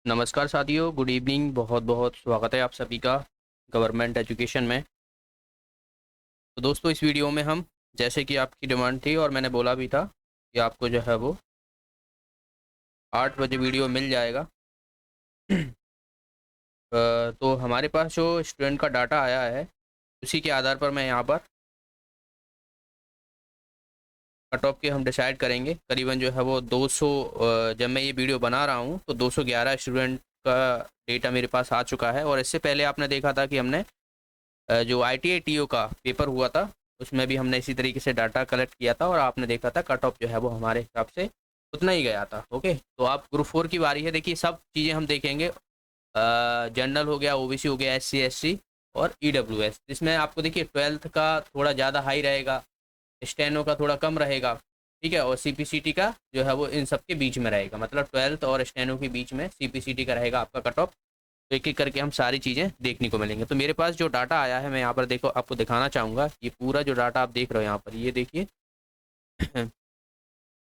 नमस्कार साथियों, good evening. बहुत बहुत स्वागत है आप सभी का गवर्नमेंट एजुकेशन में। तो दोस्तों, इस वीडियो में हम, जैसे कि आपकी डिमांड थी और मैंने बोला भी था कि आपको जो है वो 8 बजे वीडियो मिल जाएगा। तो हमारे पास जो स्टूडेंट का डाटा आया है उसी के आधार पर मैं यहाँ पर कट ऑफ के हम डिसाइड करेंगे। करीबन जो है वो 200, जब मैं ये वीडियो बना रहा हूँ तो 211 स्टूडेंट का डेटा मेरे पास आ चुका है। और इससे पहले आपने देखा था कि हमने जो ITI TO का पेपर हुआ था उसमें भी हमने इसी तरीके से डाटा कलेक्ट किया था और आपने देखा था कट ऑफ जो है वो हमारे हिसाब से उतना ही गया था। ओके, तो आप ग्रुप 4 की बारी है। देखिए, सब चीज़ें हम देखेंगे। जनरल हो गया, OBC हो गया, SC SC और EWS। इसमें आपको देखिए 12th का थोड़ा ज़्यादा हाई रहेगा, स्टेनो का थोड़ा कम रहेगा, ठीक है, और CPCT का जो है वो इन सब के बीच में रहेगा। मतलब 12th और स्टेनो के बीच में CPCT का रहेगा आपका कट ऑफ। तो एक एक करके हम सारी चीज़ें देखने को मिलेंगे। तो मेरे पास जो डाटा आया है मैं यहाँ पर देखो आपको दिखाना चाहूँगा। ये पूरा जो डाटा आप देख रहे हो यहाँ पर, ये देखिए।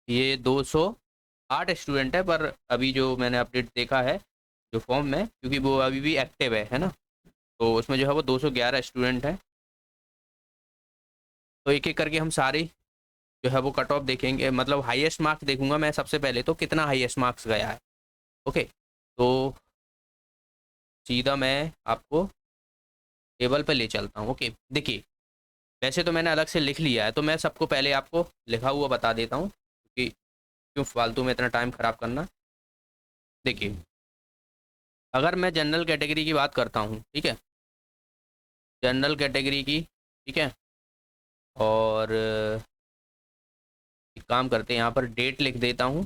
ये 208 स्टूडेंट है, पर अभी जो मैंने अपडेट देखा है जो फॉर्म में, क्योंकि वो अभी भी एक्टिव है ना, तो उसमें जो है वो 211 स्टूडेंट है। तो एक एक करके हम सारी जो है वो कट ऑफ देखेंगे। मतलब हाईएस्ट मार्क्स देखूंगा मैं सबसे पहले, तो कितना हाईएस्ट मार्क्स गया है। ओके, तो सीधा मैं आपको टेबल पे ले चलता हूँ। ओके, देखिए, वैसे तो मैंने अलग से लिख लिया है, तो मैं सबको पहले आपको लिखा हुआ बता देता हूँ क्योंकि क्यों फालतू में इतना टाइम खराब करना। देखिए, अगर मैं जनरल कैटेगरी की बात करता हूँ, ठीक है, जनरल कैटेगरी की, ठीक है, और एक काम करते हैं, यहाँ पर डेट लिख देता हूँ।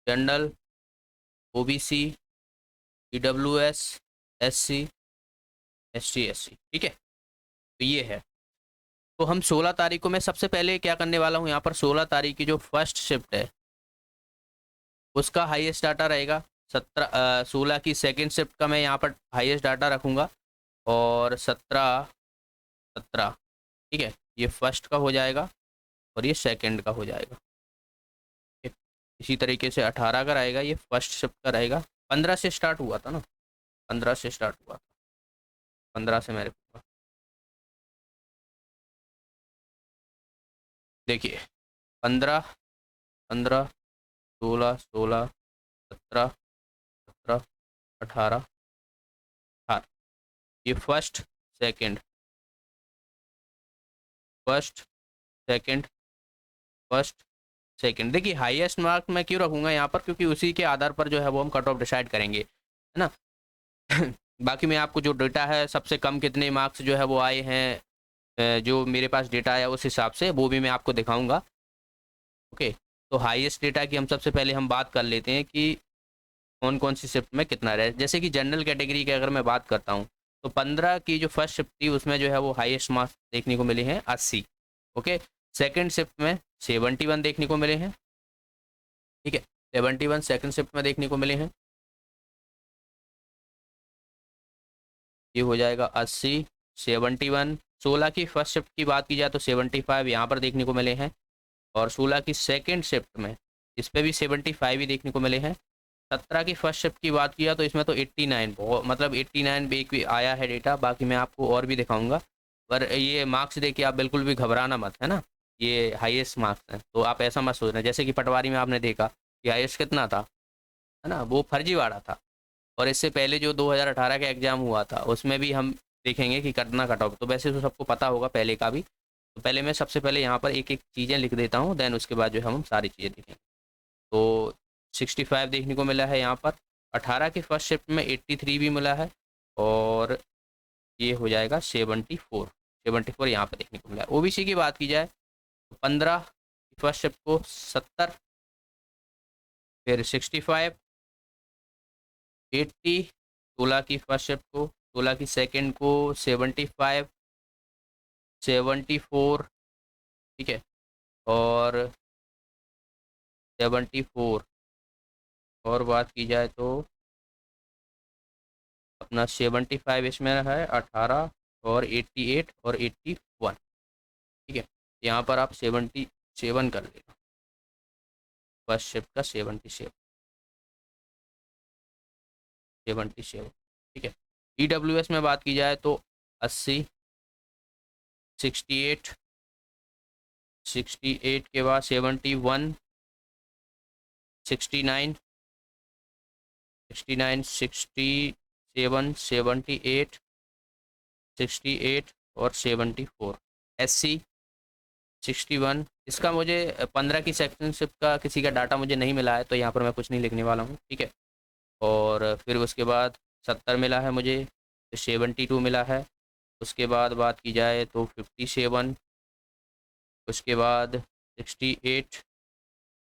General, OBC, EWS, SC ST SC, ठीक है। तो ये है। तो हम 16 तारीख को, मैं सबसे पहले क्या करने वाला हूँ यहाँ पर, 16 तारीख की जो फर्स्ट शिफ्ट है उसका हाईएस्ट डाटा रहेगा। 16 की सेकेंड शिफ्ट का मैं यहाँ पर हाईएस्ट डाटा रखूँगा। और 17, ठीक है, ये फर्स्ट का हो जाएगा और ये सेकंड का हो जाएगा। ठीक? इसी तरीके से 18 का रहेगा, ये फर्स्ट शिफ्ट का रहेगा। 15 से स्टार्ट हुआ था ना, 15 से स्टार्ट हुआ था, 15 से मैं रखूँगा। देखिए, 15, 15, 16, 16, 17, 17, 18, 18, ये first, second, first, second, first, second. देखिए, हाईएस्ट मार्क मैं क्यों रखूंगा यहाँ पर, क्योंकि उसी के आधार पर जो है वो हम कट ऑफ डिसाइड करेंगे, है ना। बाकी मैं आपको जो डेटा है, सबसे कम कितने मार्क्स जो है वो आए हैं, जो मेरे पास डेटा आया उस हिसाब से वो भी मैं आपको दिखाऊंगा। ओके, तो हाईएस्ट डेटा की हम सबसे पहले हम बात कर लेते हैं कि कौन कौन सी शिफ्ट में कितना रहे। जैसे कि जनरल कैटेगरी की अगर मैं बात करता हूँ, तो 15 की जो फर्स्ट शिफ्ट थी उसमें जो है वो हाईएस्ट मार्क्स देखने को मिले हैं 80। ओके, सेकेंड शिफ्ट में 71 देखने को मिले हैं, ठीक है, 71 सेकेंड शिफ्ट में देखने को मिले हैं। ये हो जाएगा 80, 71। 16 की फर्स्ट शिफ्ट की बात की जाए तो 75 यहाँ पर देखने को मिले हैं। और 16 की सेकेंड शिफ्ट में इस पे भी 75 ही देखने को मिले हैं। 17 की फर्स्ट शिफ्ट की बात किया तो इसमें तो 89, बहुत मतलब 89 भी एक भी आया है डेटा। बाकी मैं आपको और भी दिखाऊंगा, पर ये मार्क्स देख के आप बिल्कुल भी घबराना मत, है ना। ये हाईएस्ट मार्क्स हैं, तो आप ऐसा मत सोचना। जैसे कि पटवारी में आपने देखा कि हाईएस्ट कितना था, है ना, वो फर्जीवाड़ा था। और इससे पहले जो 2018 का एग्जाम हुआ था उसमें भी हम देखेंगे कि कितना कट ऑफ। तो वैसे तो सबको पता होगा पहले का भी। तो पहले मैं सबसे पहले यहाँ पर एक एक चीज़ें लिख देता हूँ, देन उसके बाद जो हम सारी चीज़ें देखेंगे। तो 65 देखने को मिला है यहाँ पर। 18 की फर्स्ट शिफ्ट में 83 भी मिला है। और ये हो जाएगा 74, 74 यहाँ पर देखने को मिला है। OBC की बात की जाए तो 15 की फर्स्ट शिफ्ट को 70, फिर 65, 80, 16 की फर्स्ट शिफ्ट को, 16 की सेकंड को 75, 74, ठीक है, और 74। और बात की जाए तो अपना 75 इसमें है, 18 और 88 और 81, ठीक है। यहाँ पर आप 77 कर लेना, फर्स्ट शिफ्ट का 77। 77, ठीक है। EWS में बात की जाए तो 80, 68, 68 के बाद 71, 69, 69, 67, 78, 68 और 74। SC 61। इसका मुझे 15 की सेक्शनशिप का किसी का डाटा मुझे नहीं मिला है, तो यहाँ पर मैं कुछ नहीं लिखने वाला हूँ, ठीक है। और फिर उसके बाद 70 मिला है मुझे, 72 मिला है। उसके बाद बात की जाए तो 57, उसके बाद 68,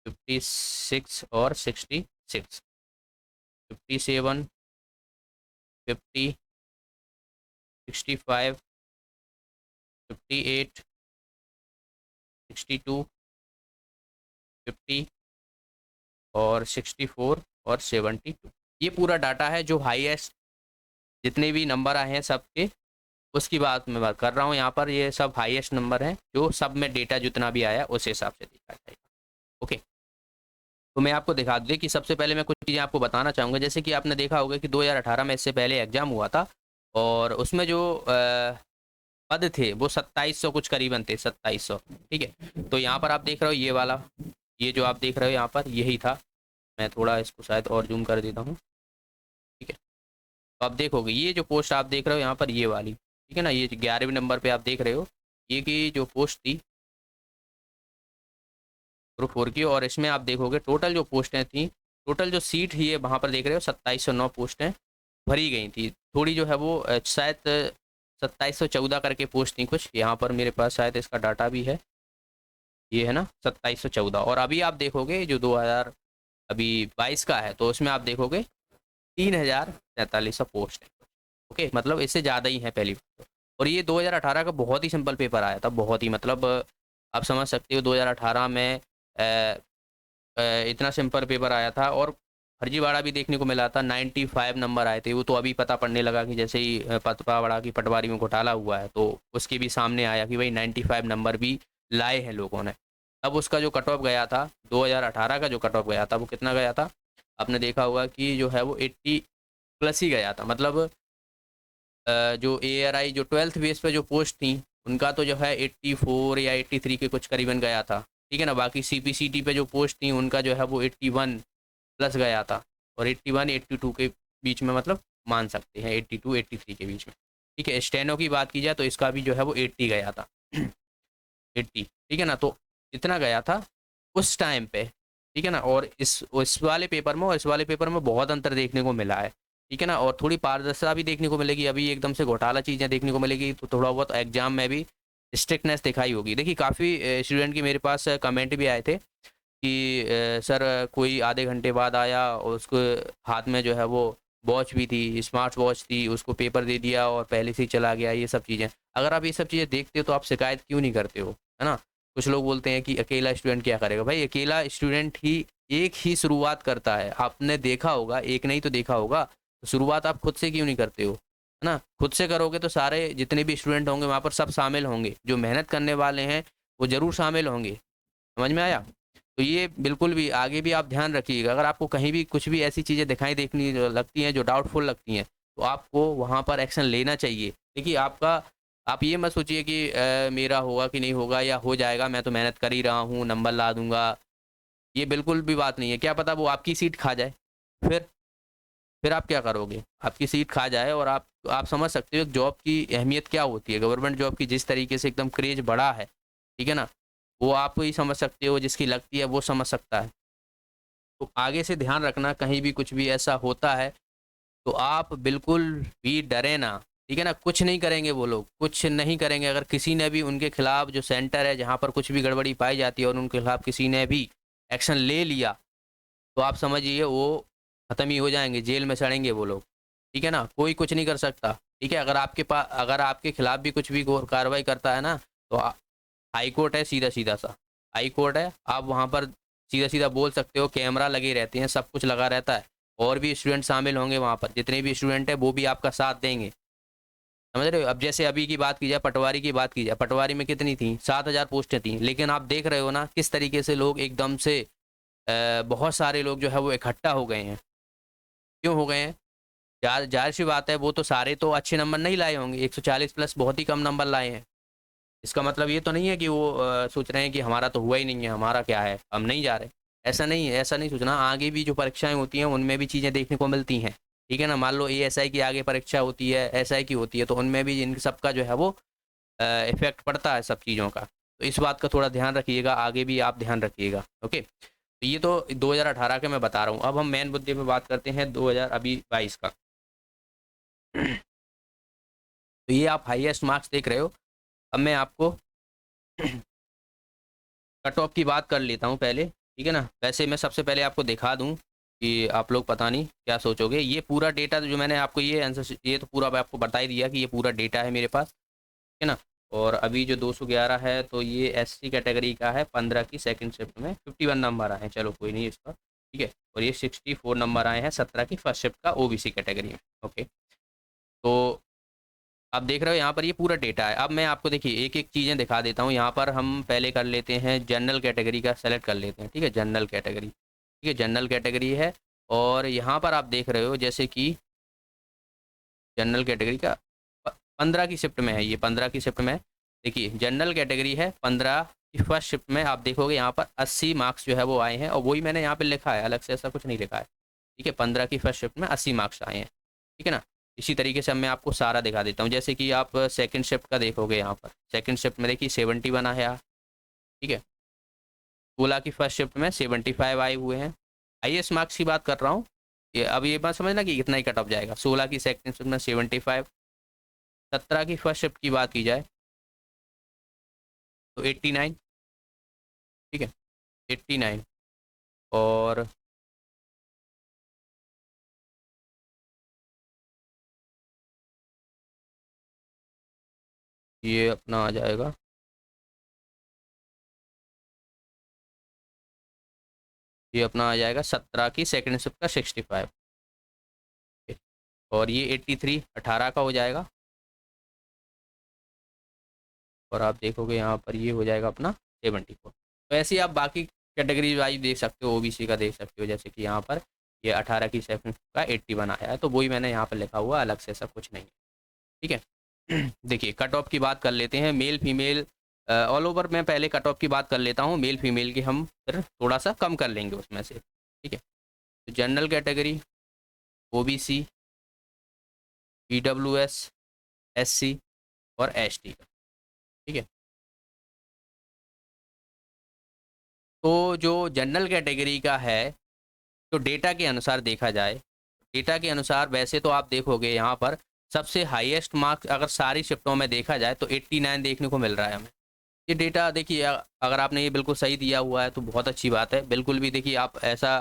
56 और 66, 57, 50, 65, 58, 62, 50 और 64 और 72। ये पूरा डाटा है जो हाईएस्ट जितने भी नंबर आए हैं सबके, उसकी बात कर रहा हूँ यहाँ पर। ये सब हाईएस्ट नंबर हैं जो सब में डेटा जितना भी आया उस हिसाब से देखा जाएगा, ओके। तो मैं आपको दिखा दूँ कि सबसे पहले मैं कुछ चीज़ें आपको बताना चाहूँगा। जैसे कि आपने देखा होगा कि 2018 में इससे पहले एग्ज़ाम हुआ था, और उसमें जो पद थे वो 2700 कुछ करीबन थे, 2700, ठीक है। तो यहाँ पर आप देख रहे हो ये वाला, ये जो आप देख रहे हो यहाँ पर यही था। मैं थोड़ा इसको शायद और जूम कर देता हूँ, ठीक है। तो आप देखोगे ये जो पोस्ट आप देख रहे हो यहाँ पर ये वाली, ठीक है ना, ये 11वें नंबर पे आप देख रहे हो, ये की जो पोस्ट थी ग्रुप 4 की। और इसमें आप देखोगे टोटल जो पोस्टें थी, टोटल जो सीट थी, ये वहाँ पर देख रहे हो 2709 पोस्टें भरी गई थी। थोड़ी जो है वो शायद 2714 करके पोस्ट थी कुछ, यहाँ पर मेरे पास शायद इसका डाटा भी है, ये है ना 2714। और अभी आप देखोगे जो 2022 का है, तो उसमें आप देखोगे 3043 पोस्ट है, ओके। मतलब इससे ज़्यादा ही है पहली बात तो। और ये 2018 का बहुत ही सिंपल पेपर आया था, बहुत ही, मतलब आप समझ सकते हो 2018 में इतना सिंपल पेपर आया था। और फर्जीवाड़ा भी देखने को मिला था, 95 नंबर आए थे। वो तो अभी पता पड़ने लगा कि जैसे ही पतवाड़ा की पटवारी में घोटाला हुआ है, तो उसके भी सामने आया कि भाई 95 नंबर भी लाए हैं लोगों ने। अब उसका जो कट ऑफ गया था, 2018 का जो कट ऑफ गया था, वो कितना गया था, आपने देखा होगा कि जो है वो 80 प्लस ही गया था। मतलब जो ARI जो 12th बेस पे जो पोस्ट थी, उनका तो जो है 84 या 83 के कुछ करीबन गया था, ठीक है ना। बाकी CPCT पे जो पोस्ट थी उनका जो है वो 81 प्लस गया था, और 81 82 के बीच में, मतलब मान सकते हैं 82 83 के बीच में, ठीक है। स्टेनो की बात की जाए तो इसका भी जो है वो 80 गया था 80, ठीक है ना। तो इतना गया था उस टाइम पे, ठीक है ना। और इस वाले पेपर में और इस वाले पेपर में बहुत अंतर देखने को मिला है, ठीक है ना। और थोड़ी पारदर्शिता भी देखने को मिलेगी। अभी एकदम से घोटाला चीज़ें देखने को मिलेगी, तो थोड़ा बहुत एग्जाम में भी स्ट्रिक्टनेस दिखाई होगी। देखिए काफ़ी स्टूडेंट की मेरे पास कमेंट भी आए थे कि सर कोई आधे घंटे बाद आया और उसको हाथ में जो है वो वॉच भी थी, स्मार्ट वॉच थी, उसको पेपर दे दिया और पहले से ही चला गया, ये सब चीज़ें। अगर आप ये सब चीज़ें देखते हो तो आप शिकायत क्यों नहीं करते हो, है ना। कुछ लोग बोलते हैं कि अकेला स्टूडेंट क्या करेगा। भाई अकेला स्टूडेंट ही एक ही शुरुआत करता है, आपने देखा होगा, एक नहीं तो देखा होगा। तो शुरुआत आप खुद से क्यों नहीं करते हो, है ना। खुद से करोगे तो सारे जितने भी स्टूडेंट होंगे वहाँ पर सब शामिल होंगे, जो मेहनत करने वाले हैं वो ज़रूर शामिल होंगे। समझ में आया। तो ये बिल्कुल भी आगे भी आप ध्यान रखिएगा। अगर आपको कहीं भी कुछ भी ऐसी चीज़ें दिखाई देखनी लगती हैं जो डाउटफुल लगती हैं, तो आपको वहाँ पर एक्शन लेना चाहिए। देखिए आप ये मत सोचिए कि मेरा होगा कि नहीं होगा या हो जाएगा, मैं तो मेहनत कर ही रहा हूँ, नंबर ला दूंगा। ये बिल्कुल भी बात नहीं है। क्या पता वो आपकी सीट खा जाए, फिर फिर आप क्या करोगे। आपकी सीट खा जाए, और आप समझ सकते हो जॉब की अहमियत क्या होती है। गवर्नमेंट जॉब की जिस तरीके से एकदम क्रेज बढ़ा है, ठीक है ना, वो आप ही समझ सकते हो, जिसकी लगती है वो समझ सकता है। तो आगे से ध्यान रखना, कहीं भी कुछ भी ऐसा होता है तो आप बिल्कुल भी डरे ना, ठीक है ना। कुछ नहीं करेंगे वो लोग, कुछ नहीं करेंगे। अगर किसी ने भी उनके खिलाफ, जो सेंटर है जहाँ पर कुछ भी गड़बड़ी पाई जाती है और उनके खिलाफ किसी ने भी एक्शन ले लिया, तो आप समझिए वो ख़त्म ही हो जाएंगे, जेल में सड़ेंगे वो लोग, ठीक है ना। कोई कुछ नहीं कर सकता, ठीक है। अगर आपके खिलाफ भी कुछ भी कार्रवाई करता है ना, तो हाई कोर्ट है, सीधा सीधा सा हाई कोर्ट है, आप वहाँ पर सीधा सीधा बोल सकते हो। कैमरा लगे रहते हैं, सब कुछ लगा रहता है, और भी स्टूडेंट शामिल होंगे वहाँ पर। जितने भी स्टूडेंट है वो भी आपका साथ देंगे, समझ रहे हो। अब जैसे अभी की बात की जाए, पटवारी की बात की जाए, पटवारी में कितनी थी, 7000 पोस्टें थी। लेकिन आप देख रहे हो ना किस तरीके से लोग एकदम से बहुत सारे लोग जो है वो इकट्ठा हो गए हैं। क्यों हो गए हैं, जाहिर सी बात है, वो तो सारे तो अच्छे नंबर नहीं लाए होंगे, 140 प्लस बहुत ही कम नंबर लाए हैं। इसका मतलब ये तो नहीं है कि वो सोच रहे हैं कि हमारा तो हुआ ही नहीं है, हमारा क्या है, हम नहीं जा रहे। ऐसा नहीं है, ऐसा नहीं सोचना। आगे भी जो परीक्षाएं होती हैं उनमें भी चीज़ें देखने को मिलती हैं, ठीक है ना। मान लो ASI की आगे परीक्षा होती है, SI की होती है, तो उनमें भी इन सब का जो है वो इफेक्ट पड़ता है सब चीज़ों का। तो इस बात का थोड़ा ध्यान रखिएगा, आगे भी आप ध्यान रखिएगा। ओके, तो ये तो 2018 के मैं बता रहा हूँ। अब हम मेन मुद्दे पे बात करते हैं 2000 अभी 22 का। तो ये आप हाईएस्ट मार्क्स देख रहे हो। अब मैं आपको कट ऑफ की बात कर लेता हूँ पहले, ठीक है ना। वैसे मैं सबसे पहले आपको दिखा दूँ कि आप लोग पता नहीं क्या सोचोगे। ये पूरा डेटा जो मैंने आपको ये आंसर, ये तो पूरा आपको बता ही दिया कि ये पूरा डेटा है मेरे पास, ठीक है ना। और अभी जो 211 है तो ये SC कैटेगरी का है, 15 की सेकंड शिफ्ट में 51 नंबर आए हैं, चलो कोई नहीं इसका, ठीक है। और ये 64 नंबर आए हैं 17 की फर्स्ट शिफ्ट का OBC कैटेगरी में। ओके, तो आप देख रहे हो यहाँ पर ये पूरा डेटा है। अब मैं आपको देखिए एक एक चीज़ें दिखा देता हूँ। यहाँ पर हम पहले कर लेते हैं जनरल कैटेगरी का सेलेक्ट कर लेते हैं, ठीक है। जनरल कैटेगरी, ठीक है, जनरल कैटेगरी है। और यहाँ पर आप देख रहे हो जैसे कि जनरल कैटेगरी का 15 की शिफ्ट में है, ये 15 की शिफ्ट में देखिए जनरल कैटेगरी है। 15 की फर्स्ट शिफ्ट में आप देखोगे यहाँ पर 80 मार्क्स जो है वो आए हैं, और वही मैंने यहाँ पे लिखा है, अलग से ऐसा कुछ नहीं लिखा है, ठीक है। 15 की फर्स्ट शिफ्ट में 80 मार्क्स आए हैं, ठीक है ना। इसी तरीके से मैं आपको सारा दिखा देता हूँ। जैसे कि आप सेकंड शिफ्ट का देखोगे, यहाँ पर सेकंड शिफ्ट में देखिए 71 आया, ठीक है। 16 की फर्स्ट शिफ्ट में 75 आए हुए हैं। हाईएस्ट मार्क्स की बात कर रहा हूँ। ये अब ये बात समझना कि कितना ही कट ऑफ जाएगा। 16 की सेकंड शिफ्ट में 75, 17 की फर्स्ट शिफ्ट की बात की जाए तो 89, ठीक है, 89। और ये अपना आ जाएगा, ये अपना आ जाएगा 17 की सेकंड शिफ्ट का 65, और ये 83 18 का हो जाएगा। और आप देखोगे यहाँ पर ये हो जाएगा अपना 74। तो ऐसे ही आप बाकी कैटेगरी वाइज देख सकते हो, OBC का देख सकते हो। जैसे कि यहाँ पर ये 18 की सेकंड का 81 आया है, तो वही मैंने यहाँ पर लिखा हुआ, अलग से ऐसा कुछ नहीं है, ठीक है। देखिए कट ऑफ की बात कर लेते हैं, मेल फीमेल ऑल ओवर। मैं पहले कट ऑफ की बात कर लेता हूँ, मेल फीमेल की हम फिर थोड़ा सा कम कर लेंगे उसमें से, ठीक है। तो general category, OBC, EWS, SC और ST का, ठीक है। तो जो जनरल कैटेगरी का है, तो डेटा के अनुसार देखा जाए, डेटा के अनुसार वैसे तो आप देखोगे यहाँ पर सबसे हाईएस्ट मार्क्स अगर सारी शिफ्टों में देखा जाए तो 89 देखने को मिल रहा है हमें। ये डेटा देखिए, अगर आपने ये बिल्कुल सही दिया हुआ है तो बहुत अच्छी बात है। बिल्कुल भी देखिए आप ऐसा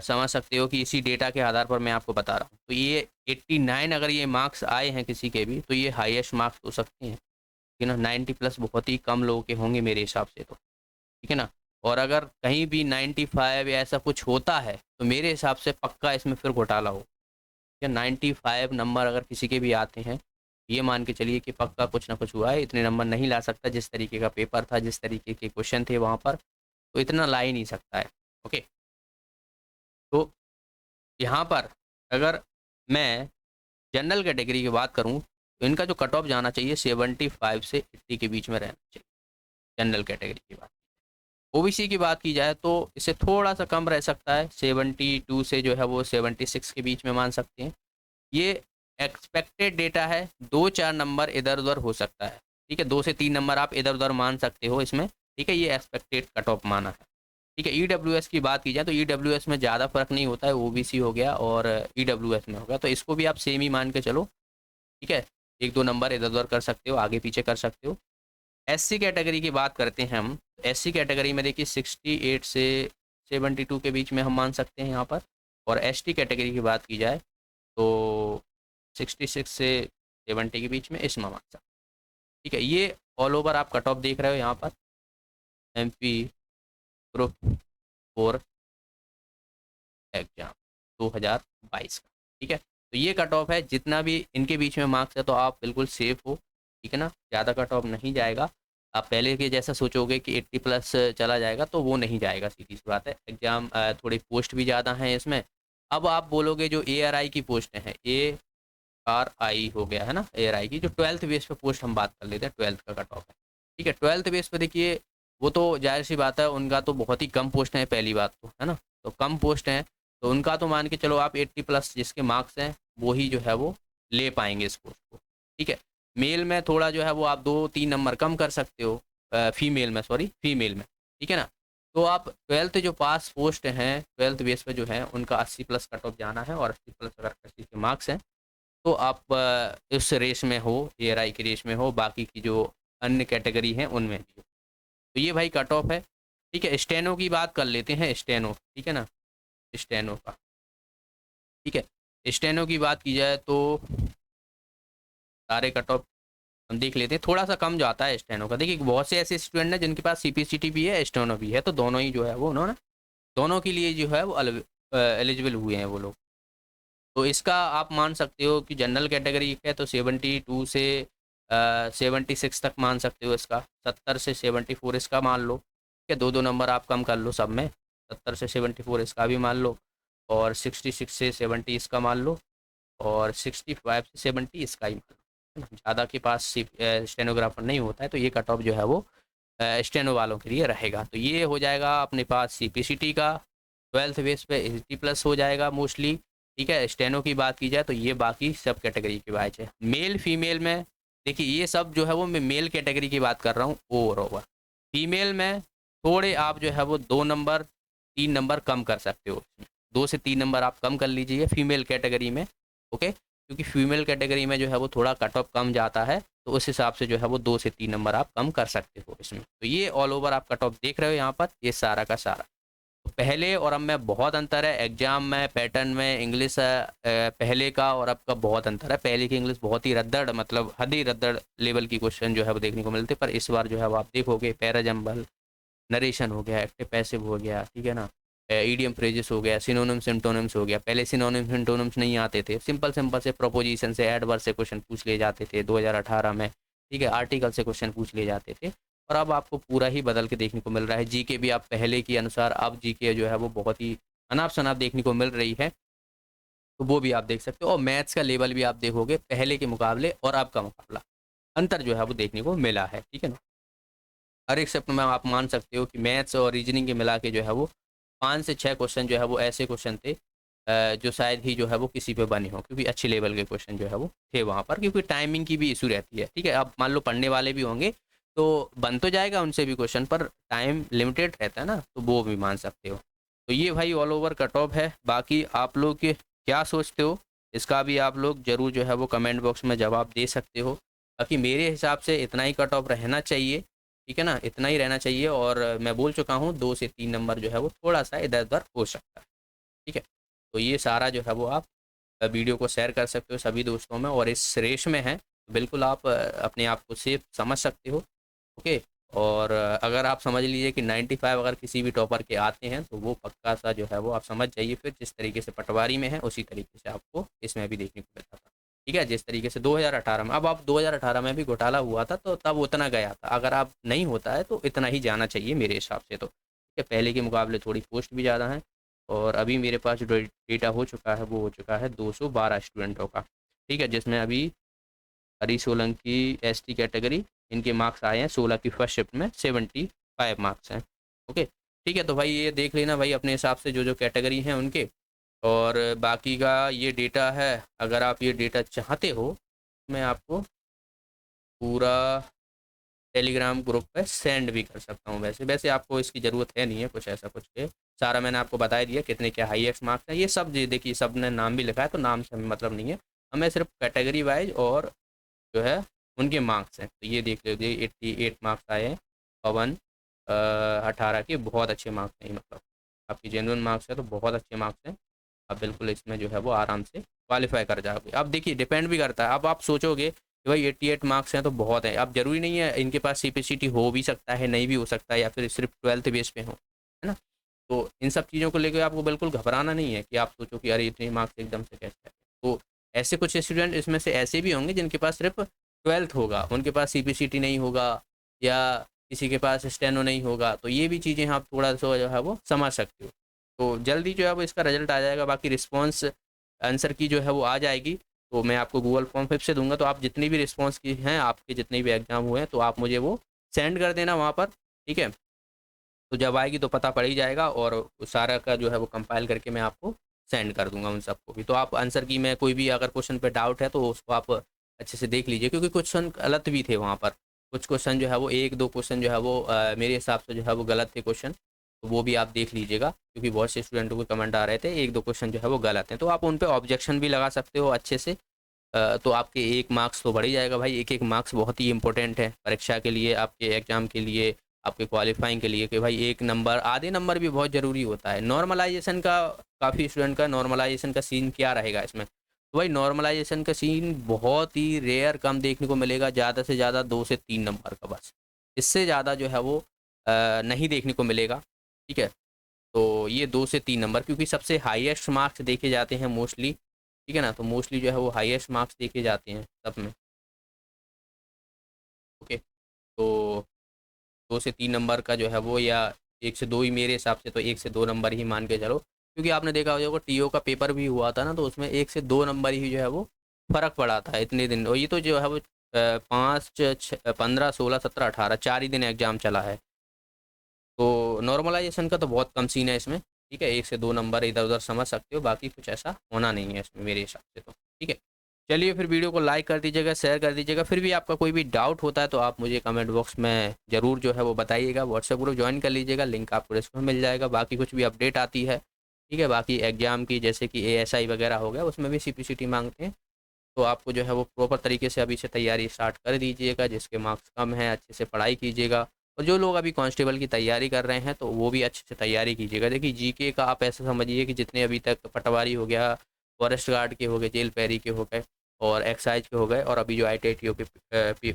समझ सकते हो कि इसी डेटा के आधार पर मैं आपको बता रहा हूँ। तो ये 89 अगर ये मार्क्स आए हैं किसी के भी, तो ये हाईएस्ट मार्क्स हो सकते हैं, ठीक है ना। 90 प्लस बहुत ही कम लोगों के होंगे मेरे हिसाब से तो, ठीक है ना। और अगर कहीं भी 95 या ऐसा कुछ होता है तो मेरे हिसाब से पक्का इसमें फिर घोटाला हो। या 95 नंबर अगर किसी के भी आते हैं, ये मान के चलिए कि पक्का कुछ ना कुछ हुआ है। इतने नंबर नहीं ला सकता, जिस तरीके का पेपर था, जिस तरीके के क्वेश्चन थे वहाँ पर, तो इतना ला ही नहीं सकता है। ओके, तो यहाँ पर अगर मैं जनरल कैटेगरी की बात करूँ तो इनका जो कट ऑफ जाना चाहिए 75 से 80 के बीच में रहना चाहिए, जनरल कैटेगरी की बात। OBC की बात की जाए तो इसे थोड़ा सा कम रह सकता है, 72 से जो है वो 76 के बीच में मान सकते हैं। ये एक्सपेक्टेड डेटा है, 2-4 नंबर इधर उधर हो सकता है, ठीक है। 2 से 3 नंबर आप इधर उधर मान सकते हो इसमें, ठीक है। ये एक्सपेक्टेड कट ऑफ माना है, ठीक है। EWS की बात की जाए तो EWS में ज़्यादा फर्क नहीं होता है, OBC हो गया और EWS में हो गया, तो इसको भी आप सेम ही मान के चलो, ठीक है। 1-2 नंबर इधर उधर कर सकते हो, आगे पीछे कर सकते हो। SC कैटेगरी की बात करते हैं हम। SC कैटेगरी में देखिए 68 से 72 के बीच में हम मान सकते हैं यहाँ पर। और ST कैटेगरी की बात की जाए तो 66 से 70 के बीच में इसमें मान सकते हैं, ठीक है। ये ऑल ओवर आप कट ऑफ देख रहे हो यहाँ पर, MP ग्रुप 4 एग्जाम 2022 का, ठीक है। तो ये कट ऑफ है, जितना भी इनके बीच में मार्क्स है तो आप बिल्कुल सेफ हो, ठीक है ना। ज़्यादा कट ऑफ नहीं जाएगा। आप पहले के जैसा सोचोगे कि 80 प्लस चला जाएगा तो वो नहीं जाएगा, सीधी सी बात है। एग्जाम थोड़ी पोस्ट भी ज़्यादा हैं इसमें, अब आप बोलोगे जो ARI की पोस्ट है, ARI हो गया है ना, ARI की जो 12th बेस पे पोस्ट हम बात कर लेते हैं, 12th का कट ऑफ है, ठीक है। 12th बेस पे देखिए वो तो जाहिर सी बात है, उनका तो बहुत ही कम पोस्ट है, पहली बात तो है ना, तो कम पोस्ट है, तो उनका तो मान के चलो आप 80+ जिसके मार्क्स हैं वो ही जो है वो ले पाएंगे इस पोस्ट को, ठीक है। मेल में थोड़ा जो है वो आप 2-3 नंबर कम कर सकते हो, फीमेल में, सॉरी फीमेल में, ठीक है ना। तो आप 12th जो पास पोस्ट हैं 12th बेस पे जो है उनका 80+ कट ऑफ जाना है, और 80+ अगर किसी के मार्क्स हैं तो आप इस रेस में हो, ARI की रेस में हो, बाकी की जो अन्य कैटेगरी हैं उनमें भी हो। तो ये भाई कट ऑफ है, ठीक है। स्टेनो की बात कर लेते हैं, स्टेनो, ठीक है ना, स्टेनो का, ठीक है। स्टेनो की बात की जाए तो सारे कट ऑफ हम देख लेते हैं, थोड़ा सा कम जाता है स्टेनो का। देखिए बहुत से ऐसे स्टूडेंट हैं जिनके पास CPCT भी है, स्टेनो भी है, तो दोनों ही जो है वो उन्होंने दोनों के लिए जो है वो एलिजिबल हुए हैं वो लोग। तो इसका आप मान सकते हो कि जनरल कैटेगरी है तो 72 से 76 तक मान सकते हो इसका, 70 से 74 इसका मान लो, ठीक है। 2-2 नंबर आप कम कर लो सब में, 70 से 74 इसका भी मान लो, और 66 से 70 इसका मान लो, और 65 से 70 इसका ही मान लो। ज़्यादा के पास स्टेनोग्राफर नहीं होता है, तो ये कट ऑफ जो है वो स्टेनो वालों के लिए रहेगा। तो ये हो जाएगा अपने पास CPCT का 12th बेस पे 80+ हो जाएगा मोस्टली, ठीक है। स्टेनो की बात की जाए तो ये बाकी सब कैटेगरी की बात है। मेल फीमेल में देखिए ये सब जो है वो मैं मेल कैटेगरी की बात कर रहा हूँ ओवर। फीमेल में थोड़े आप जो है वो 2 नंबर 3 नंबर कम कर सकते हो, 2 से 3 नंबर आप कम कर लीजिए फीमेल कैटेगरी में, ओके। क्योंकि फीमेल कैटेगरी में जो है वो थोड़ा कट ऑफ कम जाता है, तो उस हिसाब से जो है वो 2 से 3 नंबर आप कम कर सकते हो इसमें। तो ये ऑल ओवर आप कट ऑफ देख रहे हो यहाँ पर, ये सारा का सारा। तो पहले और अब में बहुत अंतर है, एग्जाम में, पैटर्न में, इंग्लिश पहले का और अब का बहुत अंतर है। पहले की इंग्लिश बहुत ही रद्दड़, मतलब हद ही रद्दड़ लेवल की क्वेश्चन जो है वो देखने को मिलते, पर इस बार जो है वो आप देखोगे पैराजम्बल, नरेशन हो गया, एक्टिव पैसिव हो गया, ठीक है ना, ईडियम फ्रेजेस हो गया, सिनोनिम्स सिम्टोनिम्स हो गया। पहले सिनोनिम्स सिम्टोनिम्स नहीं आते थे, सिंपल सिंपल से प्रोपोजिशन से एडवर्ब से क्वेश्चन पूछ लिए जाते थे 2018 में, ठीक है। आर्टिकल से क्वेश्चन पूछ लिए जाते थे, और अब आपको पूरा ही बदल के देखने को मिल रहा है। जीके भी आप पहले के अनुसार अब जीके जो है वो बहुत ही अनाप शनाप देखने को मिल रही है, तो वो भी आप देख सकते हो। और मैथ्स का लेवल भी आप देखोगे पहले के मुकाबले और अब का मुकाबला, अंतर जो है वो देखने को मिला है, ठीक है ना। हर एक सप्ताह में आप मान सकते हो कि मैथ्स और रीजनिंग के मिला के जो है वो 5 से 6 क्वेश्चन जो है वो ऐसे क्वेश्चन थे जो शायद ही जो है वो किसी पे बने हो, क्योंकि अच्छे लेवल के क्वेश्चन जो है वो थे वहाँ पर, क्योंकि टाइमिंग की भी इशू रहती है, ठीक है। अब मान लो पढ़ने वाले भी होंगे तो बन तो जाएगा उनसे भी क्वेश्चन, पर टाइम लिमिटेड रहता है ना, तो वो भी मान सकते हो। तो ये भाई ऑल ओवर कट ऑफ है। बाकी आप लोग क्या सोचते हो इसका भी आप लोग जरूर जो है वो कमेंट बॉक्स में जवाब दे सकते हो। बाकी मेरे हिसाब से इतना ही कट ऑफ रहना चाहिए, ठीक है ना, इतना ही रहना चाहिए। और मैं बोल चुका हूँ 2 से 3 नंबर जो है वो थोड़ा सा इधर उधर हो सकता है, ठीक है। तो ये सारा जो है वो आप वीडियो को शेयर कर सकते हो सभी दोस्तों में, और इस रेस में है तो बिल्कुल आप अपने आप को सेफ समझ सकते हो, ओके। और अगर आप समझ लीजिए कि 95 अगर किसी भी टॉपर के आते हैं तो वो पक्का सा जो है वो आप समझ जाइए, फिर जिस तरीके से पटवारी में है उसी तरीके से आपको इसमें भी देखने को मिलता था, ठीक है। जिस तरीके से 2018 में, अब आप 2018 में भी घोटाला हुआ था तो तब उतना गया था, अगर आप नहीं होता है तो इतना ही जाना चाहिए मेरे हिसाब से, तो ठीक है। पहले के मुकाबले थोड़ी पोस्ट भी ज़्यादा है, और अभी मेरे पास जो डेटा हो चुका है वो हो चुका है 212 स्टूडेंटों का, ठीक है। जिसमें अभी हरी सोलंकी ST कैटेगरी, इनके मार्क्स आए हैं 16 की फर्स्ट शिफ्ट में 75 मार्क्स हैं, ओके, ठीक है। तो भाई ये देख लेना भाई अपने हिसाब से जो जो कैटेगरी हैं उनके, और बाकी का ये डेटा है, अगर आप ये डेटा चाहते हो मैं आपको पूरा टेलीग्राम ग्रुप पे सेंड भी कर सकता हूँ। वैसे वैसे आपको इसकी ज़रूरत है नहीं है कुछ ऐसा कुछ के, सारा मैंने आपको बता दिया कितने क्या हाई एक्स मार्क्स हैं, ये सब देखिए सब ने नाम भी लिखा है, तो नाम से हमें मतलब नहीं है, हमें सिर्फ कैटेगरी वाइज और जो है उनके मार्क्स हैं। तो ये देख लीजिए 88 मार्क्स आए हैं पवन 18 के, बहुत अच्छे मार्क्स हैं, मतलब आपकी जेन्युइन मार्क्स है तो बहुत अच्छे मार्क्स हैं, आप बिल्कुल इसमें जो है वो आराम से क्वालिफाई कर जाओगे। अब देखिए डिपेंड भी करता है, अब आप सोचोगे कि भाई 88 मार्क्स हैं तो बहुत है, अब जरूरी नहीं है इनके पास CPCT हो भी सकता है, नहीं भी हो सकता है, या फिर सिर्फ 12th बेस पे हो, है ना। तो इन सब चीज़ों को लेकर आपको बिल्कुल घबराना नहीं है कि आप सोचो कि अरे इतने मार्क्स एकदम से कैसे है। तो ऐसे कुछ स्टूडेंट इसमें से ऐसे भी होंगे जिनके पास सिर्फ 12th होगा, उनके पास CPCT नहीं होगा, या किसी के पास स्टेनो नहीं होगा, तो ये भी चीज़ें आप थोड़ा सा जो है वो समझ सकते हो। तो जल्दी जो है वो इसका रिजल्ट आ जाएगा। बाकी रिस्पॉन्स आंसर की जो है वो आ जाएगी, तो मैं आपको गूगल फॉर्म फिर से दूंगा, तो आप जितनी भी रिस्पॉन्स की हैं, आपके जितने भी एग्जाम हुए हैं, तो आप मुझे वो सेंड कर देना वहाँ पर, ठीक है। तो जब आएगी तो पता पड़ ही जाएगा, और सारा का जो है वो कंपाइल करके मैं आपको सेंड कर दूंगा उन सबको भी। तो आप आंसर की में कोई भी अगर क्वेश्चन पे डाउट है तो उसको आप अच्छे से देख लीजिए, क्योंकि क्वेश्चन गलत भी थे वहाँ पर। कुछ क्वेश्चन जो है वो, एक दो क्वेश्चन जो है वो मेरे हिसाब से जो है वो गलत थे क्वेश्चन, तो वो भी आप देख लीजिएगा, क्योंकि बहुत से स्टूडेंटों को कमेंट आ रहे थे एक दो क्वेश्चन जो है वो गलत हैं, तो आप उन पर ऑब्जेक्शन भी लगा सकते हो अच्छे से। तो आपके 1 मार्क्स तो बढ़ ही जाएगा भाई। एक एक मार्क्स बहुत ही इंपॉर्टेंट है परीक्षा के लिए, आपके एग्जाम के लिए, आपके क्वालिफाइंग के लिए, कि भाई एक नंबर, आधे नंबर भी बहुत ज़रूरी होता है। नॉर्मलाइजेशन का काफ़ी स्टूडेंट का नॉर्मलाइजेशन का सीन क्या रहेगा इसमें, तो भाई नॉर्मलाइजेशन का सीन बहुत ही रेयर, कम देखने को मिलेगा, ज़्यादा से ज़्यादा 2 से 3 नंबर का बस, इससे ज़्यादा जो है वो नहीं देखने को मिलेगा, ठीक है। तो ये 2 से 3 नंबर, क्योंकि सबसे हाईएस्ट मार्क्स देखे जाते हैं मोस्टली, ठीक है ना, तो मोस्टली जो है वो हाईएस्ट मार्क्स देखे जाते हैं सब में। ओके, तो 2 से 3 नंबर का जो है वो, या 1 से 2 ही, मेरे हिसाब से तो 1 से 2 नंबर ही मान के चलो, क्योंकि आपने देखा होगा टीओ का पेपर भी हुआ था ना, तो उसमें 1 से 2 नंबर ही जो है वो फर्क पड़ा था इतने दिन। और ये तो जो है वो 5, 15, 16, 17, 18 4 ही दिन एग्जाम चला है, तो नॉर्मलाइजेशन का तो बहुत कम सीन है इसमें, ठीक है। 1 से 2 नंबर इधर उधर समझ सकते हो, बाकी कुछ ऐसा होना नहीं है इसमें मेरे हिसाब से तो, ठीक है। चलिए फिर वीडियो को लाइक कर दीजिएगा, शेयर कर दीजिएगा। फिर भी आपका कोई भी डाउट होता है तो आप मुझे कमेंट बॉक्स में ज़रूर जो है वो बताइएगा। व्हाट्सएप ग्रुप ज्वाइन कर लीजिएगा, लिंक आपको डिस्क्रिप्शन में मिल जाएगा। बाकी कुछ भी अपडेट आती है, ठीक है, बाकी एग्जाम की, जैसे कि एएसआई वगैरह हो गया, उसमें भी सीपीसीटी मांगते हैं, तो आपको जो है वो प्रॉपर तरीके से अभी से तैयारी स्टार्ट कर दीजिएगा। जिसके मार्क्स कम हैं अच्छे से पढ़ाई कीजिएगा, और जो लोग अभी कांस्टेबल की तैयारी कर रहे हैं तो वो भी अच्छे से तैयारी कीजिएगा। देखिए जीके का आप ऐसा समझिए कि जितने अभी तक पटवारी हो गया, फॉरेस्ट गार्ड के हो गए, जेल पैरी के हो गए, और एक्साइज के हो गए, और अभी जो ITITO के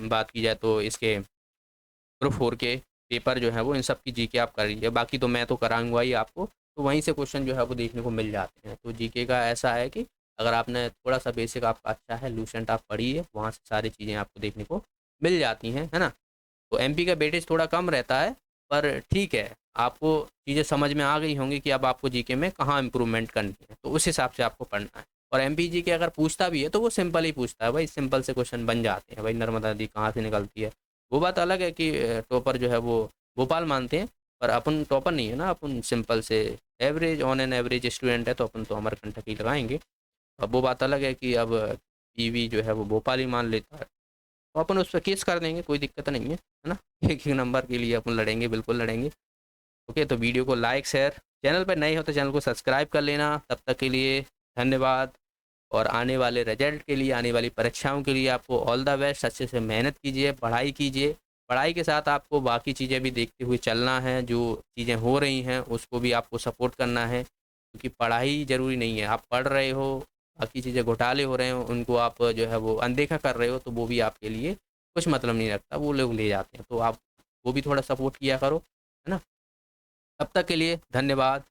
बात की जाए तो इसके ग्रुप 4 के पेपर जो है वो, इन सब की जीके आप कर लीजिए। बाकी तो मैं तो कराऊंगा ही आपको, तो वहीं से क्वेश्चन जो है वो देखने को मिल जाते हैं। तो जीके का ऐसा है कि अगर आपने थोड़ा सा बेसिक आपका अच्छा है, लूसेंट आप पढ़िए, वहाँ से सारी चीज़ें आपको देखने को मिल जाती हैं, है ना। तो MP का वेटेज थोड़ा कम रहता है, पर ठीक है, आपको चीज़ें समझ में आ गई होंगी कि अब आपको जीके में कहाँ इम्प्रूवमेंट करनी है, तो उस हिसाब से आपको पढ़ना है। और MP जीके अगर पूछता भी है तो वो सिंपल ही पूछता है भाई, सिंपल से क्वेश्चन बन जाते हैं भाई, नर्मदा नदी कहाँ से निकलती है। वो बात अलग है कि टॉपर जो है वो भोपाल मानते हैं, पर अपन टॉपर नहीं है ना, अपन सिंपल से average, on an average student है, तो अपन तो अमरकंटक ही लगाएंगे। अब वो बात अलग है कि अब ईवी जो है वो भोपाल ही मान लेता है, तो अपन उस पर केस कर देंगे, कोई दिक्कत नहीं है ना। एक एक नंबर के लिए अपन लड़ेंगे, बिल्कुल लड़ेंगे। ओके, तो वीडियो को लाइक शेयर, चैनल पर नए हो तो चैनल को सब्सक्राइब कर लेना। तब तक के लिए धन्यवाद, और आने वाले रिजल्ट के लिए, आने वाली परीक्षाओं के लिए आपको ऑल द बेस्ट। अच्छे से मेहनत कीजिए, पढ़ाई कीजिए, पढ़ाई के साथ आपको बाकी चीज़ें भी देखते हुए चलना है। जो चीज़ें हो रही हैं उसको भी आपको सपोर्ट करना है, क्योंकि पढ़ाई ज़रूरी नहीं है, आप पढ़ रहे हो, बाकी चीज़ें घोटाले हो रहे हो उनको आप जो है वो अनदेखा कर रहे हो, तो वो भी आपके लिए कुछ मतलब नहीं रखता, वो लोग ले जाते हैं, तो आप वो भी थोड़ा सपोर्ट किया करो, है ना। तब तक के लिए धन्यवाद।